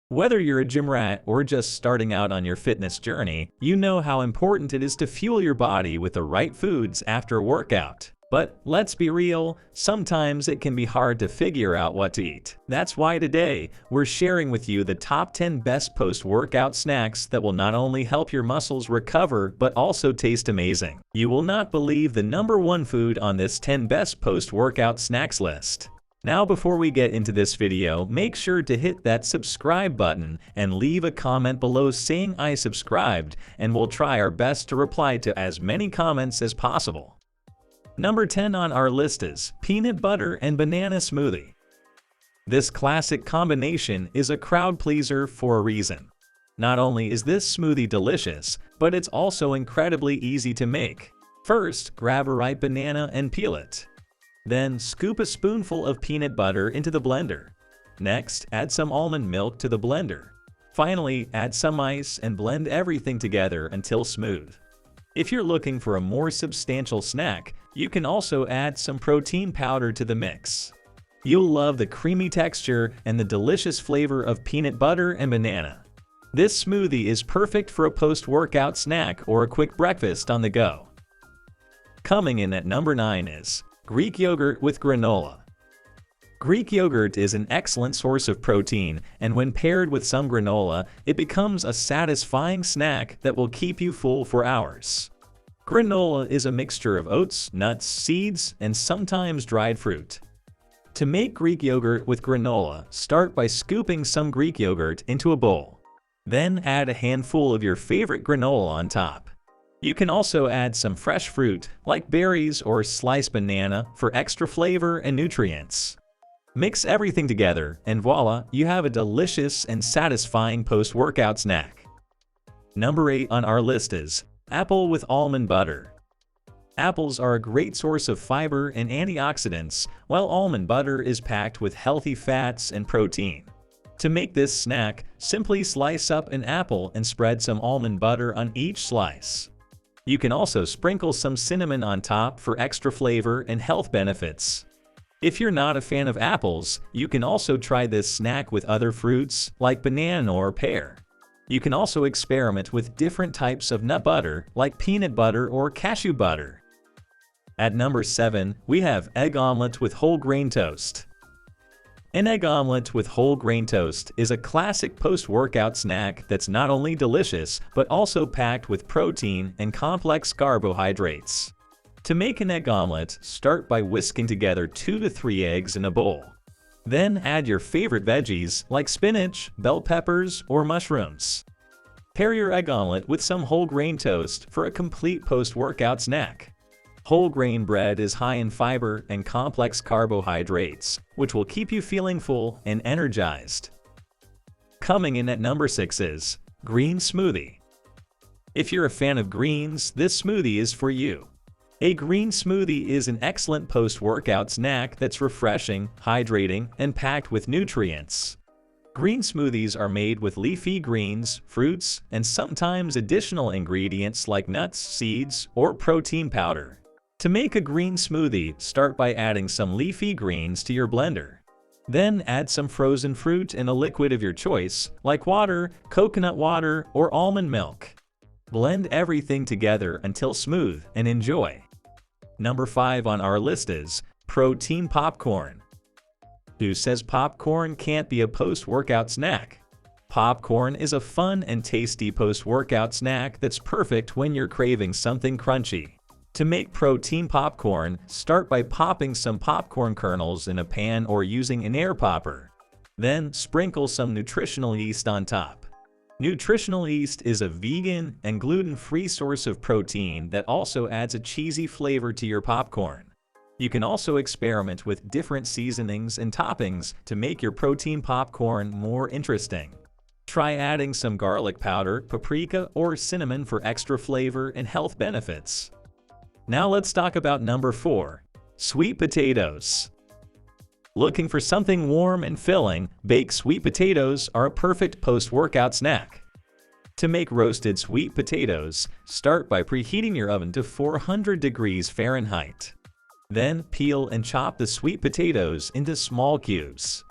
Whether you're a gym rat or just starting out on your fitness journey, you know how important it is to fuel your body with the right foods after a workout. But let's be real, sometimes it can be hard to figure out what to eat. That's why today, we're sharing with you the top 10 best post-workout snacks that will not only help your muscles recover but also taste amazing. You will not believe the #1 food on this 10 best post-workout snacks list. Now before we get into this video, make sure to hit that subscribe button and leave a comment below saying I subscribed, and we'll try our best to reply to as many comments as possible. Number 10 on our list is peanut butter and banana smoothie. This classic combination is a crowd pleaser for a reason. Not only is this smoothie delicious, but it's also incredibly easy to make. First, grab a ripe banana and peel it. Then, scoop a spoonful of peanut butter into the blender. Next, add some almond milk to the blender. Finally, add some ice and blend everything together until smooth. If you're looking for a more substantial snack, you can also add some protein powder to the mix. You'll love the creamy texture and the delicious flavor of peanut butter and banana. This smoothie is perfect for a post-workout snack or a quick breakfast on the go. Coming in at number 9 is Greek yogurt with granola. Greek yogurt is an excellent source of protein, and when paired with some granola, it becomes a satisfying snack that will keep you full for hours. Granola is a mixture of oats, nuts, seeds, and sometimes dried fruit. To make Greek yogurt with granola, start by scooping some Greek yogurt into a bowl. Then add a handful of your favorite granola on top. You can also add some fresh fruit, like berries or sliced banana, for extra flavor and nutrients. Mix everything together, and voila, you have a delicious and satisfying post-workout snack. Number 8 on our list is apple with almond butter. Apples are a great source of fiber and antioxidants, while almond butter is packed with healthy fats and protein. To make this snack, simply slice up an apple and spread some almond butter on each slice. You can also sprinkle some cinnamon on top for extra flavor and health benefits. If you're not a fan of apples, you can also try this snack with other fruits like banana or pear. You can also experiment with different types of nut butter like peanut butter or cashew butter. At number 7, we have egg omelet with whole grain toast. An egg omelet with whole grain toast is a classic post-workout snack that's not only delicious, but also packed with protein and complex carbohydrates. To make an egg omelet, start by whisking together 2 to 3 eggs in a bowl. Then add your favorite veggies like spinach, bell peppers, or mushrooms. Pair your egg omelet with some whole grain toast for a complete post-workout snack. Whole grain bread is high in fiber and complex carbohydrates, which will keep you feeling full and energized. Coming in at number 6 is green smoothie. If you're a fan of greens, this smoothie is for you. A green smoothie is an excellent post-workout snack that's refreshing, hydrating, and packed with nutrients. Green smoothies are made with leafy greens, fruits, and sometimes additional ingredients like nuts, seeds, or protein powder. To make a green smoothie, start by adding some leafy greens to your blender. Then add some frozen fruit and a liquid of your choice, like water, coconut water, or almond milk. Blend everything together until smooth and enjoy. Number 5 on our list is protein popcorn. Who says popcorn can't be a post-workout snack? Popcorn is a fun and tasty post-workout snack that's perfect when you're craving something crunchy. To make protein popcorn, start by popping some popcorn kernels in a pan or using an air popper. Then sprinkle some nutritional yeast on top. Nutritional yeast is a vegan and gluten-free source of protein that also adds a cheesy flavor to your popcorn. You can also experiment with different seasonings and toppings to make your protein popcorn more interesting. Try adding some garlic powder, paprika, or cinnamon for extra flavor and health benefits. Now let's talk about number 4, sweet potatoes. Looking for something warm and filling, baked sweet potatoes are a perfect post-workout snack. To make roasted sweet potatoes, start by preheating your oven to 400 degrees Fahrenheit. Then peel and chop the sweet potatoes into small cubes.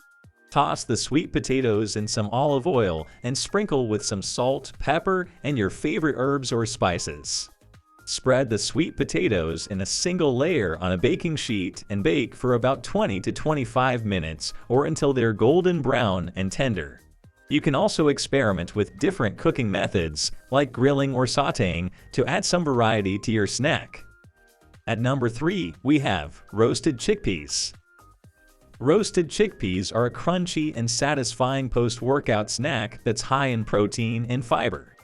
Toss the sweet potatoes in some olive oil and sprinkle with some salt, pepper, and your favorite herbs or spices. Spread the sweet potatoes in a single layer on a baking sheet and bake for about 20 to 25 minutes or until they're golden brown and tender. You can also experiment with different cooking methods, like grilling or sautéing, to add some variety to your snack. At number 3, we have roasted chickpeas. Roasted chickpeas are a crunchy and satisfying post-workout snack that's high in protein and fiber.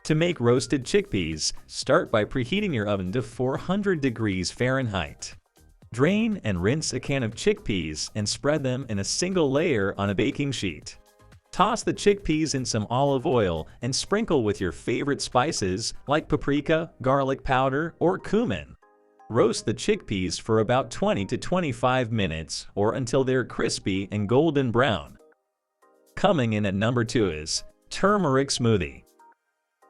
To make roasted chickpeas, start by preheating your oven to 400 degrees Fahrenheit. Drain and rinse a can of chickpeas and spread them in a single layer on a baking sheet. Toss the chickpeas in some olive oil and sprinkle with your favorite spices like paprika, garlic powder, or cumin. Roast the chickpeas for about 20 to 25 minutes or until they're crispy and golden brown. Coming in at number 2 is Turmeric Smoothie.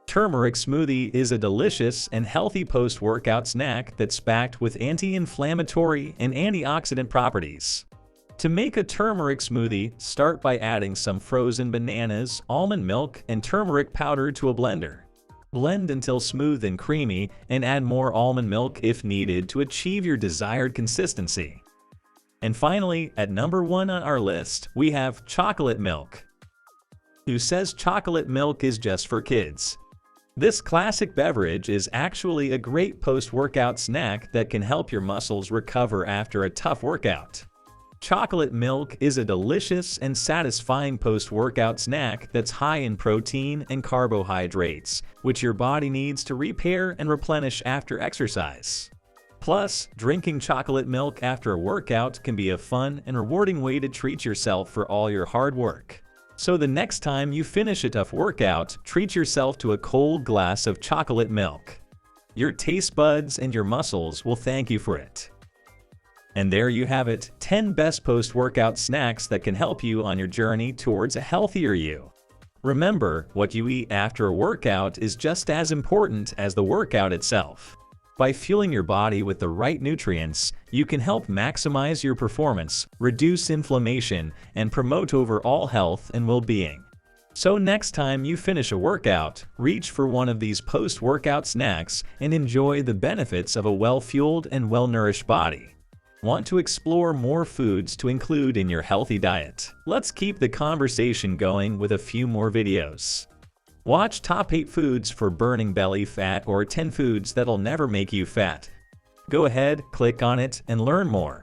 Turmeric Smoothie is a delicious and healthy post-workout snack that's packed with anti-inflammatory and antioxidant properties. To make a turmeric smoothie, start by adding some frozen bananas, almond milk, and turmeric powder to a blender. Blend until smooth and creamy, and add more almond milk if needed to achieve your desired consistency. And finally, at number 1 on our list, we have chocolate milk. Who says chocolate milk is just for kids? This classic beverage is actually a great post-workout snack that can help your muscles recover after a tough workout. Chocolate milk is a delicious and satisfying post-workout snack that's high in protein and carbohydrates, which your body needs to repair and replenish after exercise. Plus, drinking chocolate milk after a workout can be a fun and rewarding way to treat yourself for all your hard work. So the next time you finish a tough workout, treat yourself to a cold glass of chocolate milk. Your taste buds and your muscles will thank you for it. And there you have it, 10 best post-workout snacks that can help you on your journey towards a healthier you. Remember, what you eat after a workout is just as important as the workout itself. By fueling your body with the right nutrients, you can help maximize your performance, reduce inflammation, and promote overall health and well-being. So next time you finish a workout, reach for one of these post-workout snacks and enjoy the benefits of a well-fueled and well-nourished body. Want to explore more foods to include in your healthy diet? Let's keep the conversation going with a few more videos. Watch Top 8 Foods for Burning Belly Fat or 10 Foods That'll Never Make You Fat. Go ahead, click on it, and learn more.